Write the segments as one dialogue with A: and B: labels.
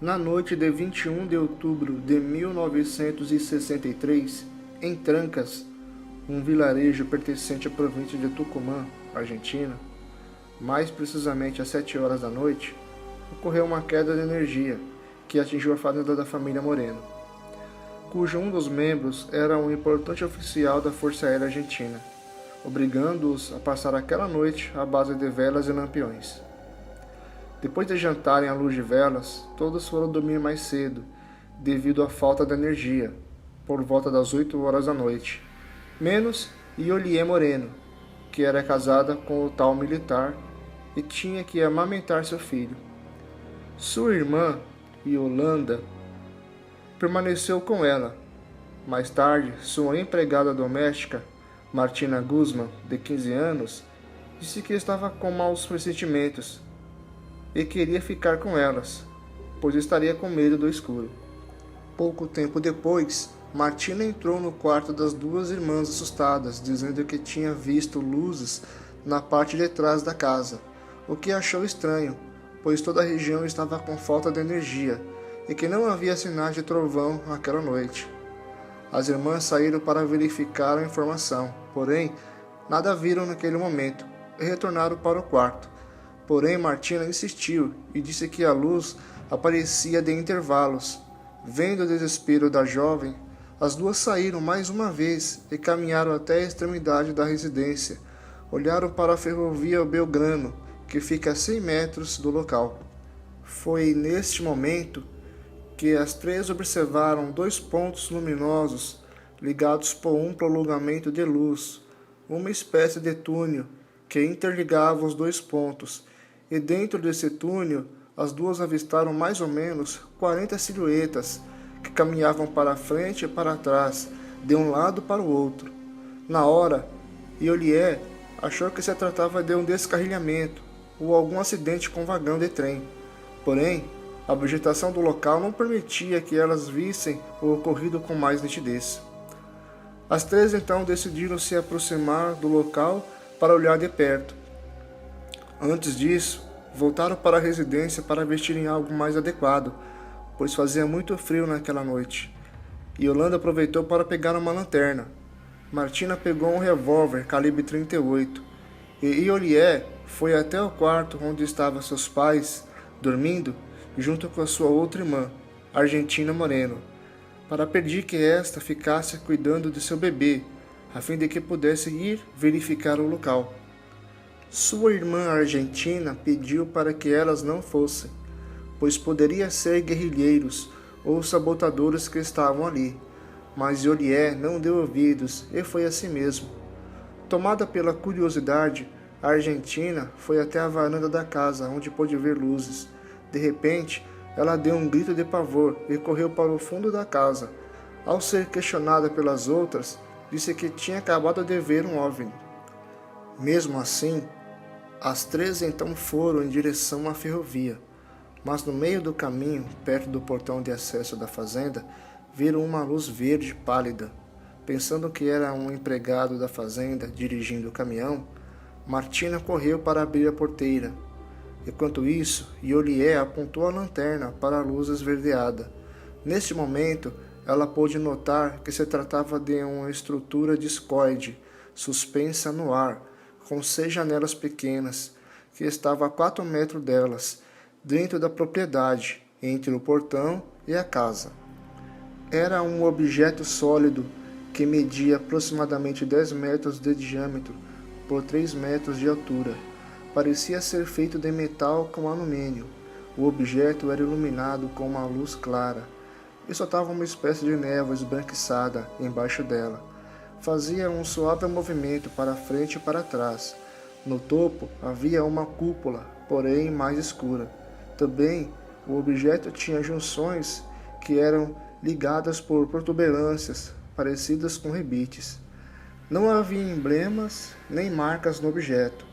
A: Na noite de 21 de outubro de 1963, em Trancas, um vilarejo pertencente à província de Tucumã, Argentina, mais precisamente às 7 horas da noite, ocorreu uma queda de energia que atingiu a fazenda da família Moreno, cujo um dos membros era um importante oficial da Força Aérea Argentina, obrigando-os a passar aquela noite à base de velas e lampiões. Depois de jantarem à luz de velas, todos foram dormir mais cedo, devido à falta de energia, por volta das 8 horas da noite, menos Iolié Moreno, que era casada com o tal militar e tinha que amamentar seu filho. Sua irmã, Yolanda, permaneceu com ela. Mais tarde, sua empregada doméstica, Martina Guzman, de 15 anos, disse que estava com maus pressentimentos e queria ficar com elas, pois estaria com medo do escuro. Pouco tempo depois, Martina entrou no quarto das duas irmãs assustadas, dizendo que tinha visto luzes na parte de trás da casa, o que achou estranho, pois toda a região estava com falta de energia e que não havia sinais de trovão naquela noite. As irmãs saíram para verificar a informação, porém, nada viram naquele momento e retornaram para o quarto. Porém, Martina insistiu e disse que a luz aparecia de intervalos. Vendo o desespero da jovem, as duas saíram mais uma vez e caminharam até a extremidade da residência. Olharam para a ferrovia Belgrano, que fica a 100 metros do local. Foi neste momento que as três observaram dois pontos luminosos ligados por um prolongamento de luz, uma espécie de túnel que interligava os dois pontos, e dentro desse túnel as duas avistaram mais ou menos 40 silhuetas que caminhavam para frente e para trás, de um lado para o outro. Na hora, Iolié achou que se tratava de um descarrilhamento ou algum acidente com vagão de trem. Porém, a vegetação do local não permitia que elas vissem o ocorrido com mais nitidez. As três então decidiram se aproximar do local para olhar de perto. Antes disso, voltaram para a residência para vestirem algo mais adequado, pois fazia muito frio naquela noite. Yolanda aproveitou para pegar uma lanterna. Martina pegou um revólver calibre 38 e Iolié foi até o quarto onde estavam seus pais, dormindo, junto com a sua outra irmã, Argentina Moreno, para pedir que esta ficasse cuidando de seu bebê, a fim de que pudesse ir verificar o local. Sua irmã Argentina pediu para que elas não fossem, pois poderia ser guerrilheiros ou sabotadores que estavam ali, mas Iolié não deu ouvidos e foi assim mesmo. Tomada pela curiosidade, a Argentina foi até a varanda da casa, onde pôde ver luzes. De repente, ela deu um grito de pavor e correu para o fundo da casa. Ao ser questionada pelas outras, disse que tinha acabado de ver um OVNI. Mesmo assim, as três então foram em direção à ferrovia, mas no meio do caminho, perto do portão de acesso da fazenda, viram uma luz verde pálida. Pensando que era um empregado da fazenda dirigindo o caminhão, Martina correu para abrir a porteira. Enquanto isso, Iolié apontou a lanterna para a luz esverdeada. Neste momento, ela pôde notar que se tratava de uma estrutura discoide, suspensa no ar, com 6 janelas pequenas, que estava a 4 metros delas, dentro da propriedade, entre o portão e a casa. Era um objeto sólido que media aproximadamente 10 metros de diâmetro por 3 metros de altura. Parecia ser feito de metal com alumínio. O objeto era iluminado com uma luz clara e soltava uma espécie de névoa esbranquiçada embaixo dela. Fazia um suave movimento para frente e para trás. No topo havia uma cúpula, porém mais escura. Também o objeto tinha junções que eram ligadas por protuberâncias parecidas com rebites. Não havia emblemas nem marcas no objeto.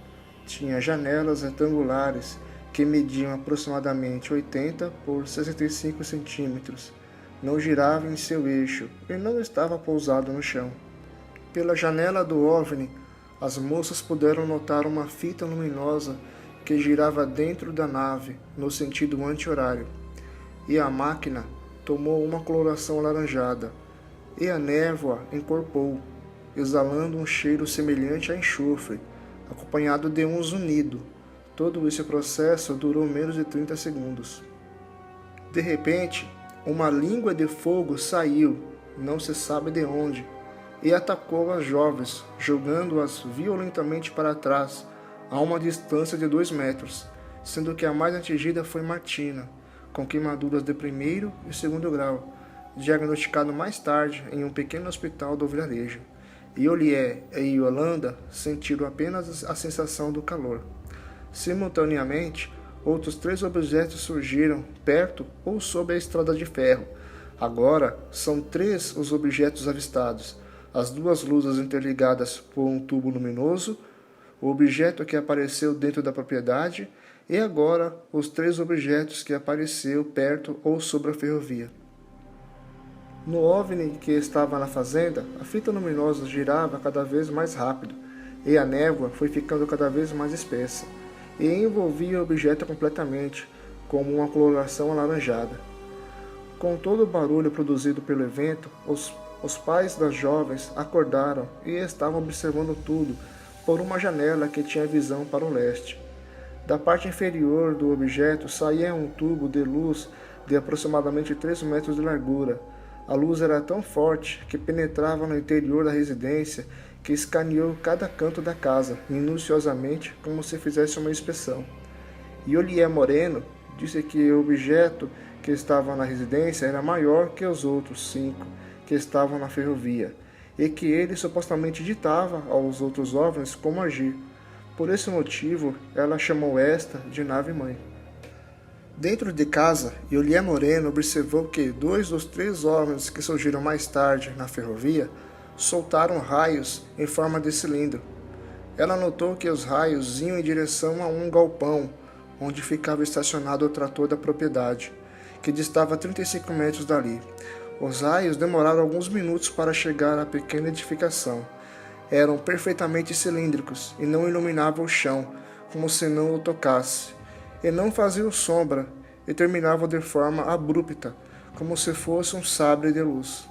A: Tinha janelas retangulares que mediam aproximadamente 80 por 65 centímetros. Não girava em seu eixo e não estava pousado no chão. Pela janela do OVNI, as moças puderam notar uma fita luminosa que girava dentro da nave, no sentido anti-horário. e a máquina tomou uma coloração alaranjada, e a névoa encorpou, exalando um cheiro semelhante a enxofre, acompanhado de um zunido. Todo esse processo durou menos de 30 segundos. De repente, uma língua de fogo saiu, não se sabe de onde, e atacou as jovens, jogando-as violentamente para trás, a uma distância de 2 metros, sendo que a mais atingida foi Martina, com queimaduras de primeiro e segundo grau, diagnosticado mais tarde em um pequeno hospital do vilarejo. Iolié e Yolanda sentiram apenas a sensação do calor. Simultaneamente, outros 3 objetos surgiram perto ou sob a estrada de ferro. Agora, são 3 os objetos avistados. As 2 luzes interligadas por um tubo luminoso, o objeto que apareceu dentro da propriedade e agora os 3 objetos que apareceu perto ou sobre a ferrovia. No OVNI que estava na fazenda, a fita luminosa girava cada vez mais rápido e a névoa foi ficando cada vez mais espessa e envolvia o objeto completamente, como uma coloração alaranjada. Com todo o barulho produzido pelo evento, os pais das jovens acordaram e estavam observando tudo por uma janela que tinha visão para o leste. Da parte inferior do objeto saía um tubo de luz de aproximadamente 3 metros de largura. A luz era tão forte que penetrava no interior da residência que escaneou cada canto da casa, minuciosamente, como se fizesse uma inspeção. Iolié Moreno disse que o objeto que estava na residência era maior que os outros 5 que estavam na ferrovia, e que ele supostamente ditava aos outros OVNIs como agir. Por esse motivo, ela chamou esta de nave-mãe. Dentro de casa, Iolié Moreno observou que 2 dos 3 OVNIs que surgiram mais tarde na ferrovia soltaram raios em forma de cilindro. Ela notou que os raios iam em direção a um galpão, onde ficava estacionado o trator da propriedade, que distava 35 metros dali. Os raios demoraram alguns minutos para chegar à pequena edificação. Eram perfeitamente cilíndricos e não iluminavam o chão, como se não o tocasse, e não faziam sombra, e terminavam de forma abrupta, como se fosse um sabre de luz.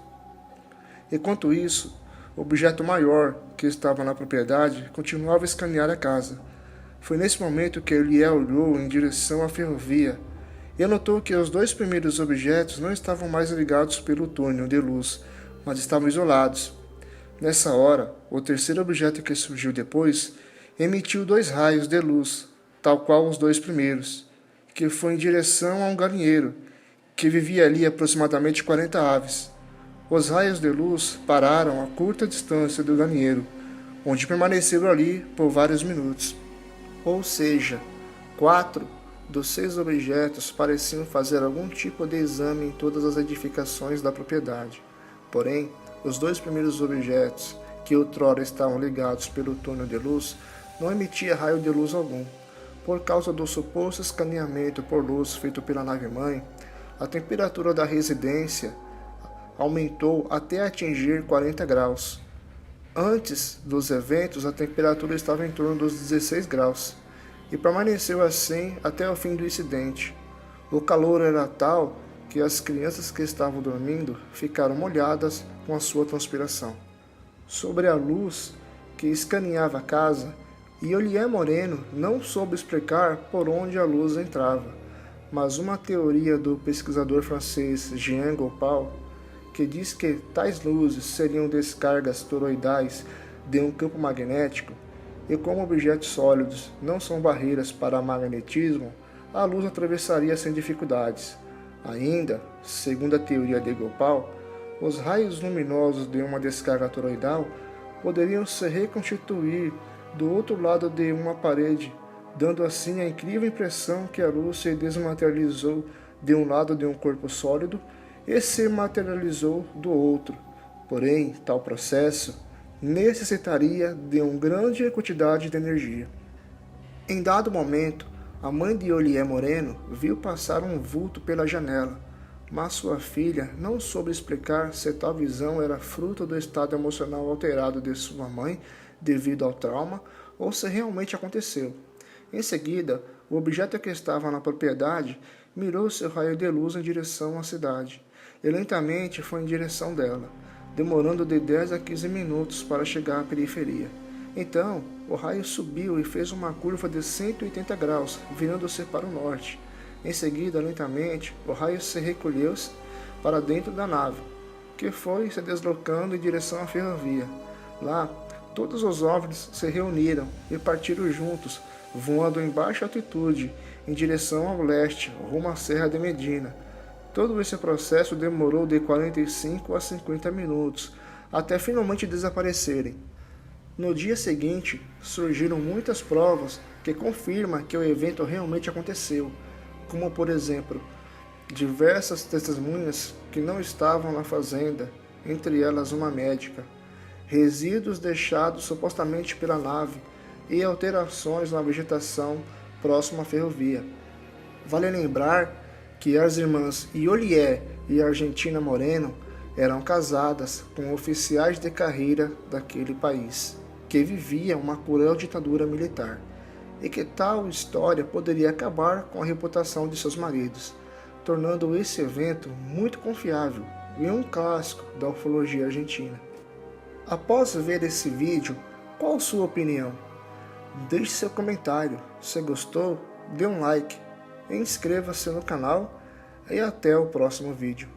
A: Enquanto isso, o objeto maior que estava na propriedade continuava a escanear a casa. Foi nesse momento que Iolié olhou em direção à ferrovia e notou que os 2 primeiros objetos não estavam mais ligados pelo túnel de luz, mas estavam isolados. Nessa hora, o terceiro objeto que surgiu depois emitiu 2 raios de luz, tal qual os 2 primeiros, que foi em direção a um galinheiro, que vivia ali aproximadamente 40 aves. Os raios de luz pararam a curta distância do galinheiro, onde permaneceram ali por vários minutos. Ou seja, 4 dos 6 objetos pareciam fazer algum tipo de exame em todas as edificações da propriedade. Porém, os 2 primeiros objetos, que outrora estavam ligados pelo túnel de luz, não emitia raio de luz algum. Por causa do suposto escaneamento por luz feito pela nave-mãe, a temperatura da residência aumentou até atingir 40 graus. Antes dos eventos, a temperatura estava em torno dos 16 graus, e permaneceu assim até o fim do incidente. O calor era tal que as crianças que estavam dormindo ficaram molhadas com a sua transpiração. Sobre a luz que escaneava a casa, Iolié Moreno não soube explicar por onde a luz entrava, mas uma teoria do pesquisador francês Jean Goupal, que diz que tais luzes seriam descargas toroidais de um campo magnético, e como objetos sólidos não são barreiras para magnetismo, a luz atravessaria sem dificuldades. Ainda, segundo a teoria de Goupal, os raios luminosos de uma descarga toroidal poderiam se reconstituir do outro lado de uma parede, dando assim a incrível impressão que a luz se desmaterializou de um lado de um corpo sólido e se materializou do outro. Porém, tal processo necessitaria de uma grande quantidade de energia. Em dado momento, a mãe de Iolié Moreno viu passar um vulto pela janela, mas sua filha não soube explicar se tal visão era fruto do estado emocional alterado de sua mãe devido ao trauma ou se realmente aconteceu. Em seguida, o objeto que estava na propriedade mirou seu raio de luz em direção à cidade e lentamente foi em direção dela, demorando de 10 a 15 minutos para chegar à periferia. Então, o raio subiu e fez uma curva de 180 graus, virando-se para o norte. Em seguida, lentamente, o raio se recolheu-se para dentro da nave, que foi se deslocando em direção à ferrovia. Lá, todos os OVNIs se reuniram e partiram juntos, voando em baixa altitude, em direção ao leste, rumo à Serra de Medina. Todo esse processo demorou de 45 a 50 minutos, até finalmente desaparecerem. No dia seguinte, surgiram muitas provas que confirmam que o evento realmente aconteceu, como por exemplo, diversas testemunhas que não estavam na fazenda, entre elas uma médica, resíduos deixados supostamente pela nave e alterações na vegetação próxima à ferrovia. Vale lembrar que as irmãs Iolié e Argentina Moreno eram casadas com oficiais de carreira daquele país, que vivia uma cruel ditadura militar, e que tal história poderia acabar com a reputação de seus maridos, tornando esse evento muito confiável e um clássico da ufologia argentina. Após ver esse vídeo, qual sua opinião? Deixe seu comentário, se gostou, dê um like, inscreva-se no canal e até o próximo vídeo.